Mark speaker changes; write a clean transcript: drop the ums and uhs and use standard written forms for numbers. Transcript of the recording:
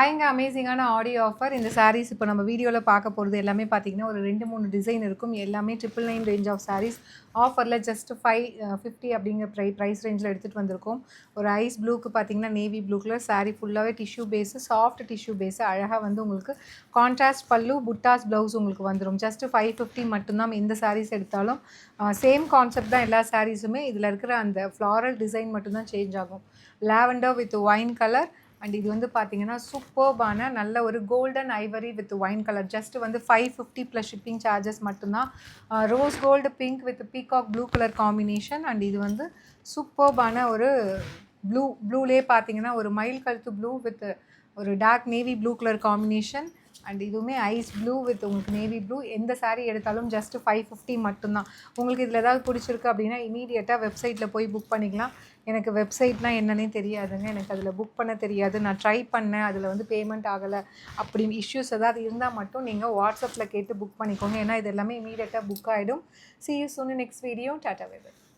Speaker 1: பயங்கர அமேசிங்கான audio offer. இந்த சாரீஸ் இப்போ நம்ம வீடியோவில் பார்க்க போகிறது எல்லாமே பார்த்தீங்கன்னா ஒரு 2-3 டிசைன் இருக்கும். எல்லாமே 999 ரேஞ்ச் ஆஃப் சாரீஸ் ஆஃபரில் ஜஸ்ட் 550 அப்படிங்கிற ப்ரைஸ் ரேஞ்சில் எடுத்துகிட்டு வந்திருக்கோம். ஒரு ஐஸ் ப்ளூக்கு பார்த்தீங்கன்னா நேவி ப்ளூ கலர் சாரீ ஃபுல்லாகவே tissue base, soft tissue base, அழகாக வந்து உங்களுக்கு கான்ட்ராஸ்ட் பல்லு, புட்டாஸ் ப்ளவுஸ் உங்களுக்கு வந்துடும். ஜஸ்ட் 550 மட்டும்தான். எந்த சாரீஸ் எடுத்தாலும் சேம் கான்செப்ட் தான் எல்லா சாரீஸுமே. இதில் இருக்கிற அந்த ஃப்ளாரல் டிசைன் மட்டும்தான் சேஞ்ச் ஆகும். Lavender with wine colour and இது வந்து பார்த்தீங்கன்னா சூப்பர்பான நல்ல ஒரு golden ivory with wine colour. Just வந்து 550 ப்ளஸ் ஷிப்பிங் சார்ஜஸ் மட்டும்தான். Rose gold pink with peacock blue colour combination. And இது வந்து சூப்பர்பான ஒரு ப்ளூலே பார்த்தீங்கன்னா ஒரு மயில் கழுத்து ப்ளூ வித் ஒரு dark navy blue colour combination. And இதுவுமே ஐஸ் ப்ளூ வித் உங்களுக்கு நேவி ப்ளூ. எந்த சாரீ எடுத்தாலும் ஜஸ்ட் 550 மட்டும்தான். உங்களுக்கு இதில் ஏதாவது பிடிச்சிருக்கு அப்படின்னா இமீடியட்டாக வெப்சைட்டில் போய் புக் பண்ணிக்கலாம். எனக்கு வெப்சைட்னால் என்னன்னே தெரியாதுங்க. எனக்கு அதில் புக் பண்ண தெரியாது. நான் ட்ரை பண்ணேன், அதில் வந்து பேமெண்ட் ஆகலை அப்படி இஷ்யூஸ் ஏதாவது இருந்தால் மட்டும் நீங்கள் வாட்ஸ்அப்பில் கேட்டு புக் பண்ணிக்கோங்க. ஏன்னா இது எல்லாமே இமீடியட்டாக புக் ஆகிடும். See you soon in next video. Tata, bye bye.